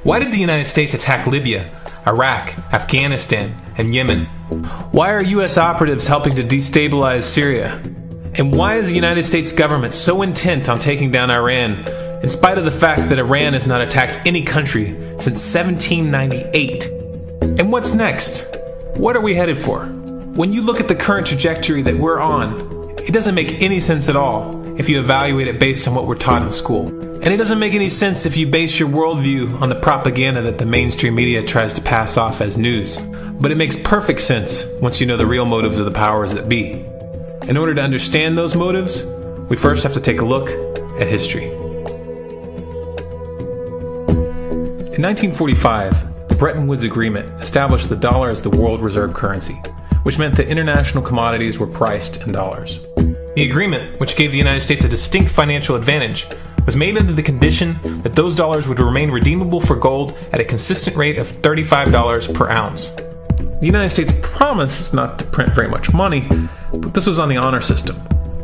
Why did the United States attack Libya, Iraq, Afghanistan, and Yemen? Why are U.S. operatives helping to destabilize Syria? And why is the United States government so intent on taking down Iran, in spite of the fact that Iran has not attacked any country since 1798? And what's next? What are we headed for? When you look at the current trajectory that we're on, it doesn't make any sense at all if you evaluate it based on what we're taught in school. And it doesn't make any sense if you base your worldview on the propaganda that the mainstream media tries to pass off as news. But it makes perfect sense once you know the real motives of the powers that be. In order to understand those motives, we first have to take a look at history. In 1945, the Bretton Woods Agreement established the dollar as the world reserve currency, which meant that international commodities were priced in dollars. The agreement, which gave the United States a distinct financial advantage, was made under the condition that those dollars would remain redeemable for gold at a consistent rate of $35 per ounce. The United States promised not to print very much money, but this was on the honor system,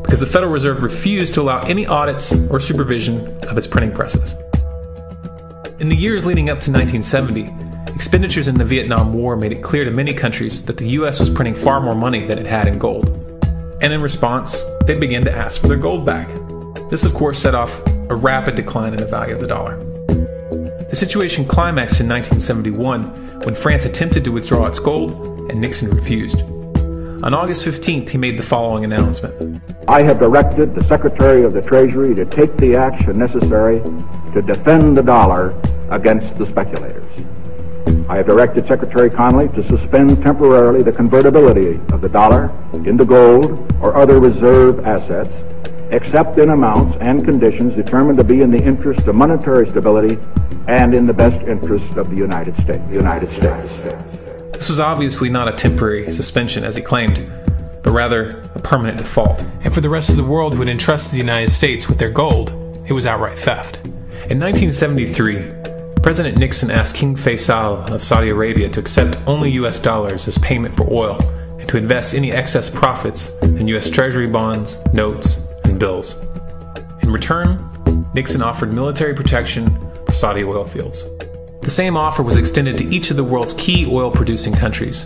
because the Federal Reserve refused to allow any audits or supervision of its printing presses. In the years leading up to 1970, expenditures in the Vietnam War made it clear to many countries that the U.S. was printing far more money than it had in gold. And in response, they began to ask for their gold back. This, of course, set off a rapid decline in the value of the dollar. The situation climaxed in 1971 when France attempted to withdraw its gold and Nixon refused. On August 15th, he made the following announcement. I have directed the Secretary of the Treasury to take the action necessary to defend the dollar against the speculators. I have directed Secretary Connally to suspend temporarily the convertibility of the dollar into gold or other reserve assets, except in amounts and conditions determined to be in the interest of monetary stability and in the best interest of the United States. This was obviously not a temporary suspension, as he claimed, but rather a permanent default. And for the rest of the world who had entrusted the United States with their gold, it was outright theft. In 1973, President Nixon asked King Faisal of Saudi Arabia to accept only US dollars as payment for oil and to invest any excess profits in US Treasury bonds, notes, and bills. In return, Nixon offered military protection for Saudi oil fields. The same offer was extended to each of the world's key oil-producing countries,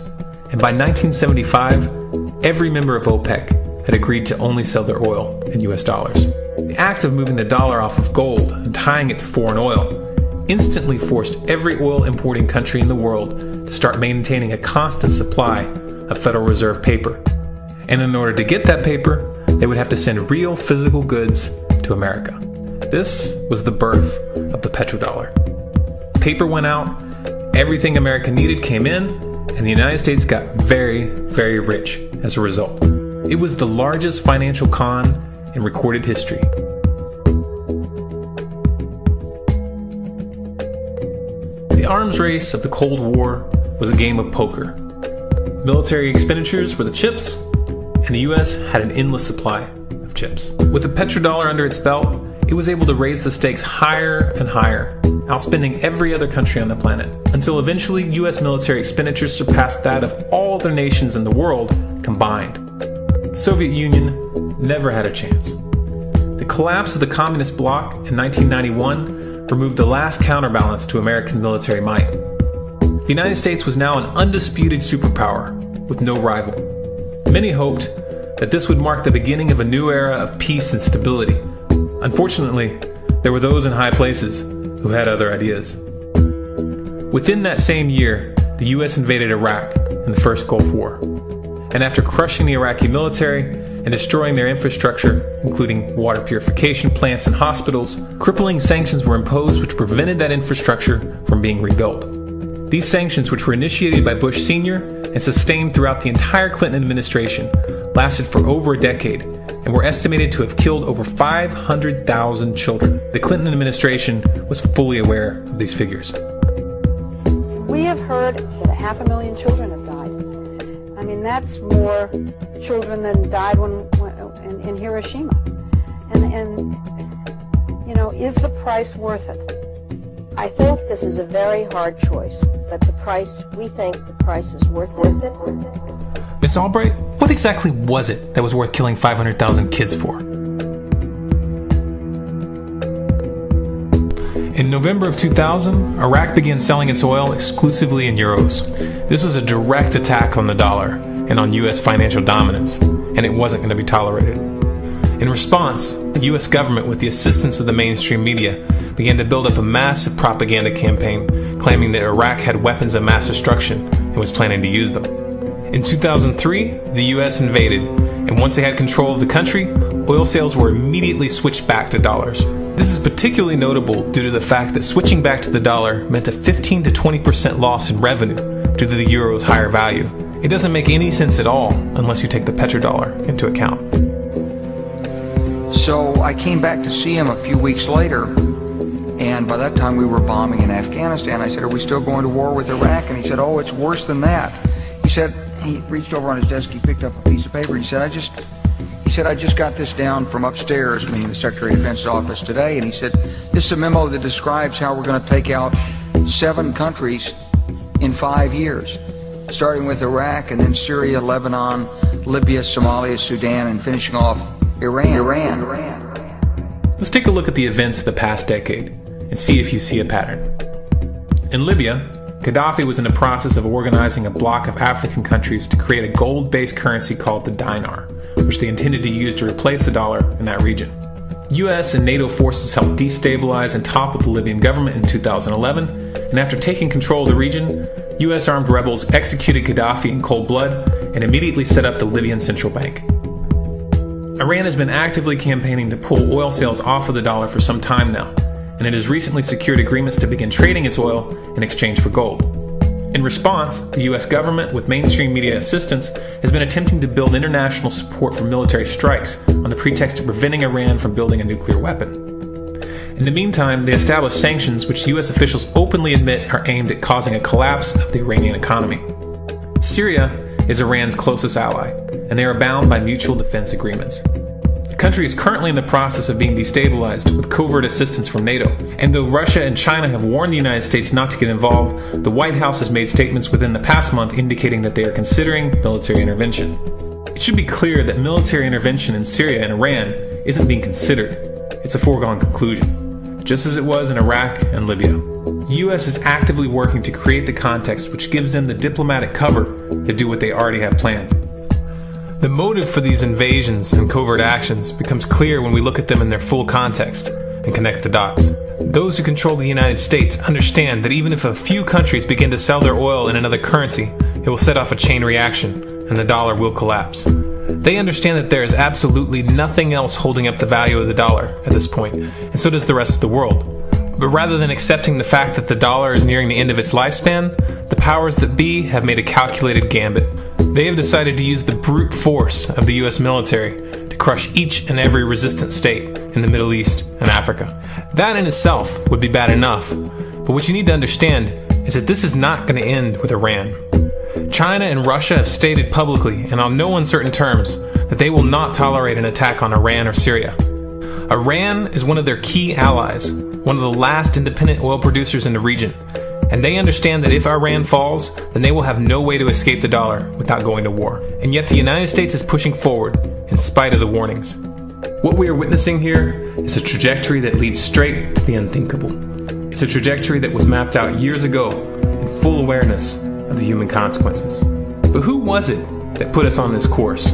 and by 1975, every member of OPEC had agreed to only sell their oil in US dollars. The act of moving the dollar off of gold and tying it to foreign oil instantly forced every oil-importing country in the world to start maintaining a constant supply of Federal Reserve paper. And in order to get that paper, they would have to send real physical goods to America. This was the birth of the petrodollar. Paper went out, everything America needed came in, and the United States got very, very rich as a result. It was the largest financial con in recorded history. The arms race of the Cold War was a game of poker. Military expenditures were the chips, and the US had an endless supply of chips. With the petrodollar under its belt, it was able to raise the stakes higher and higher, outspending every other country on the planet, until eventually US military expenditures surpassed that of all other nations in the world combined. The Soviet Union never had a chance. The collapse of the communist bloc in 1991 removed the last counterbalance to American military might. The United States was now an undisputed superpower with no rival. Many hoped that this would mark the beginning of a new era of peace and stability. Unfortunately, there were those in high places who had other ideas. Within that same year, the US invaded Iraq in the First Gulf War. And after crushing the Iraqi military and destroying their infrastructure, including water purification plants and hospitals, crippling sanctions were imposed which prevented that infrastructure from being rebuilt. These sanctions, which were initiated by Bush Sr. and sustained throughout the entire Clinton administration, lasted for over a decade and were estimated to have killed over 500,000 children. The Clinton administration was fully aware of these figures. We have heard that 500,000 children have died. I mean, that's more children than died in Hiroshima. And you know, is the price worth it? I think this is a very hard choice, but we think the price is worth it. Miss Albright, what exactly was it that was worth killing 500,000 kids for? In November of 2000, Iraq began selling its oil exclusively in euros. This was a direct attack on the dollar and on U.S. financial dominance, and it wasn't going to be tolerated. In response, the U.S. government, with the assistance of the mainstream media, began to build up a massive propaganda campaign claiming that Iraq had weapons of mass destruction and was planning to use them. In 2003, the U.S. invaded, and once they had control of the country, oil sales were immediately switched back to dollars. This is particularly notable due to the fact that switching back to the dollar meant a 15 to 20% loss in revenue due to the euro's higher value. It doesn't make any sense at all unless you take the petrodollar into account. So I came back to see him a few weeks later, and by that time we were bombing in Afghanistan. I said, "Are we still going to war with Iraq?" And he said, "Oh, it's worse than that." He said, he reached over on his desk, he picked up a piece of paper, he said, I just got this down from upstairs, meaning the Secretary of Defense's office today, and he said, "This is a memo that describes how we're going to take out 7 countries in 5 years, starting with Iraq and then Syria, Lebanon, Libya, Somalia, Sudan, and finishing off Iran." Let's take a look at the events of the past decade and see if you see a pattern. In Libya, Gaddafi was in the process of organizing a bloc of African countries to create a gold-based currency called the dinar, which they intended to use to replace the dollar in that region. US and NATO forces helped destabilize and topple the Libyan government in 2011, and after taking control of the region, US armed rebels executed Gaddafi in cold blood and immediately set up the Libyan central bank. Iran has been actively campaigning to pull oil sales off of the dollar for some time now, and it has recently secured agreements to begin trading its oil in exchange for gold. In response, the US government, with mainstream media assistance, has been attempting to build international support for military strikes on the pretext of preventing Iran from building a nuclear weapon. In the meantime, they established sanctions which US officials openly admit are aimed at causing a collapse of the Iranian economy. Syria is Iran's closest ally, and they are bound by mutual defense agreements. The country is currently in the process of being destabilized with covert assistance from NATO, and though Russia and China have warned the United States not to get involved, the White House has made statements within the past month indicating that they are considering military intervention. It should be clear that military intervention in Syria and Iran isn't being considered. It's a foregone conclusion, just as it was in Iraq and Libya. The US is actively working to create the context which gives them the diplomatic cover to do what they already have planned. The motive for these invasions and covert actions becomes clear when we look at them in their full context and connect the dots. Those who control the United States understand that even if a few countries begin to sell their oil in another currency, it will set off a chain reaction and the dollar will collapse. They understand that there is absolutely nothing else holding up the value of the dollar at this point, and so does the rest of the world. But rather than accepting the fact that the dollar is nearing the end of its lifespan, the powers that be have made a calculated gambit. They have decided to use the brute force of the US military to crush each and every resistant state in the Middle East and Africa. That in itself would be bad enough, but what you need to understand is that this is not going to end with Iran. China and Russia have stated publicly and on no uncertain terms that they will not tolerate an attack on Iran or Syria. Iran is one of their key allies, one of the last independent oil producers in the region, and they understand that if Iran falls, then they will have no way to escape the dollar without going to war. And yet the United States is pushing forward in spite of the warnings. What we are witnessing here is a trajectory that leads straight to the unthinkable. It's a trajectory that was mapped out years ago in full awareness of the human consequences. But who was it that put us on this course?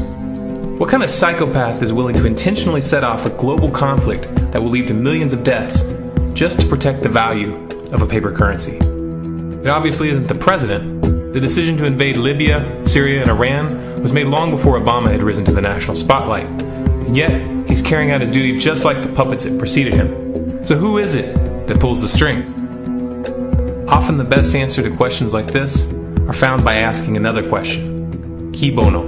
What kind of psychopath is willing to intentionally set off a global conflict that will lead to millions of deaths just to protect the value of a paper currency? It obviously isn't the president. The decision to invade Libya, Syria, and Iran was made long before Obama had risen to the national spotlight. And yet, he's carrying out his duty just like the puppets that preceded him. So who is it that pulls the strings? Often the best answer to questions like this are found by asking another question. Qui bono?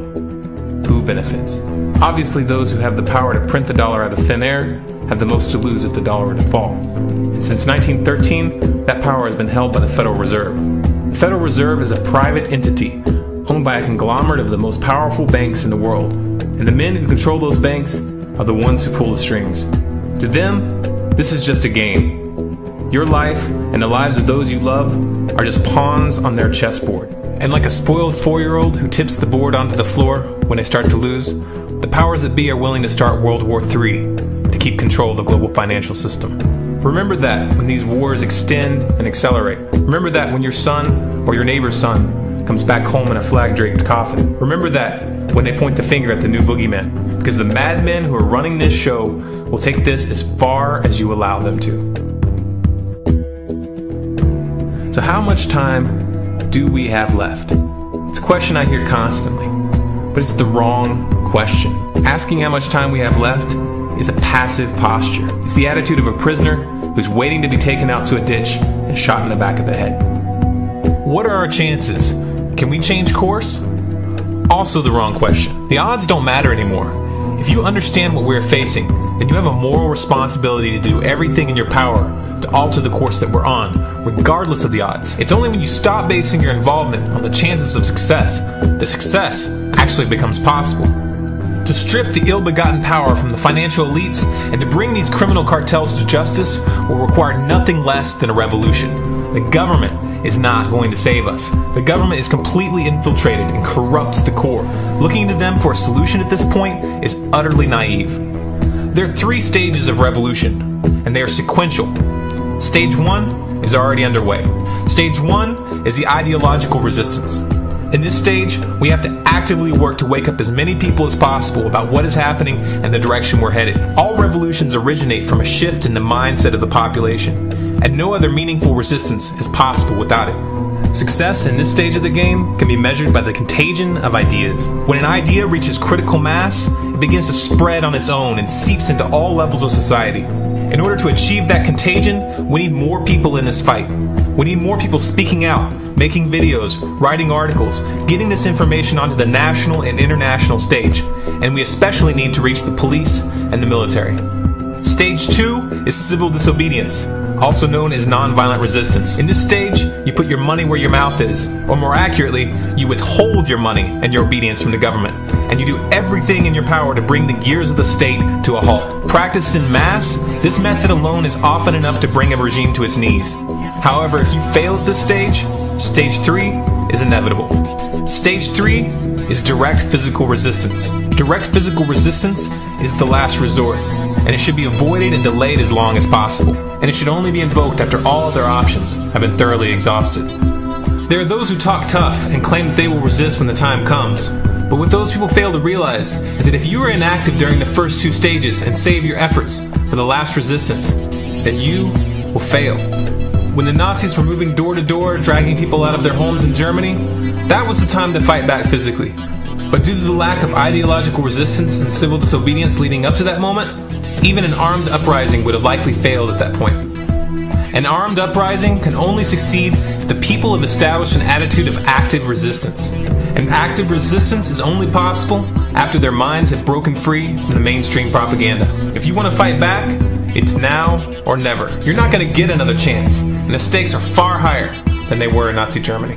Who benefits? Obviously those who have the power to print the dollar out of thin air have the most to lose if the dollar were to fall. And since 1913, that power has been held by the Federal Reserve. The Federal Reserve is a private entity owned by a conglomerate of the most powerful banks in the world. And the men who control those banks are the ones who pull the strings. To them, this is just a game. Your life and the lives of those you love are just pawns on their chessboard. And like a spoiled 4-year-old who tips the board onto the floor when they start to lose, the powers that be are willing to start World War III to keep control of the global financial system. Remember that when these wars extend and accelerate. Remember that when your son or your neighbor's son comes back home in a flag-draped coffin. Remember that when they point the finger at the new boogeyman, because the madmen who are running this show will take this as far as you allow them to. So how much time do we have left? It's a question I hear constantly, but it's the wrong question. Asking how much time we have left is a passive posture. It's the attitude of a prisoner who's waiting to be taken out to a ditch and shot in the back of the head. What are our chances? Can we change course? Also the wrong question. The odds don't matter anymore. If you understand what we're facing, then you have a moral responsibility to do everything in your power to alter the course that we're on, regardless of the odds. It's only when you stop basing your involvement on the chances of success that success actually becomes possible. To strip the ill-begotten power from the financial elites and to bring these criminal cartels to justice will require nothing less than a revolution. The government is not going to save us. The government is completely infiltrated and corrupt to the core. Looking to them for a solution at this point is utterly naive. There are 3 stages of revolution, and they are sequential. Stage 1 is already underway. Stage 1 is the ideological resistance. In this stage, we have to actively work to wake up as many people as possible about what is happening and the direction we're headed. All revolutions originate from a shift in the mindset of the population, and no other meaningful resistance is possible without it. Success in this stage of the game can be measured by the contagion of ideas. When an idea reaches critical mass, it begins to spread on its own and seeps into all levels of society. In order to achieve that contagion, we need more people in this fight. We need more people speaking out, making videos, writing articles, getting this information onto the national and international stage. And we especially need to reach the police and the military. Stage 2 is civil disobedience, also known as nonviolent resistance. In this stage, you put your money where your mouth is, or more accurately, you withhold your money and your obedience from the government, and you do everything in your power to bring the gears of the state to a halt. Practiced in mass, this method alone is often enough to bring a regime to its knees. However, if you fail at this stage, Stage 3 is inevitable. Stage 3 is direct physical resistance. Direct physical resistance is the last resort, and it should be avoided and delayed as long as possible, and it should only be invoked after all other options have been thoroughly exhausted. There are those who talk tough and claim that they will resist when the time comes, but what those people fail to realize is that if you are inactive during the first 2 stages and save your efforts for the last resistance, then you will fail. When the Nazis were moving door to door, dragging people out of their homes in Germany, that was the time to fight back physically. But due to the lack of ideological resistance and civil disobedience leading up to that moment, even an armed uprising would have likely failed at that point. An armed uprising can only succeed if the people have established an attitude of active resistance. And active resistance is only possible after their minds have broken free from the mainstream propaganda. If you want to fight back, it's now or never. You're not going to get another chance, and the stakes are far higher than they were in Nazi Germany.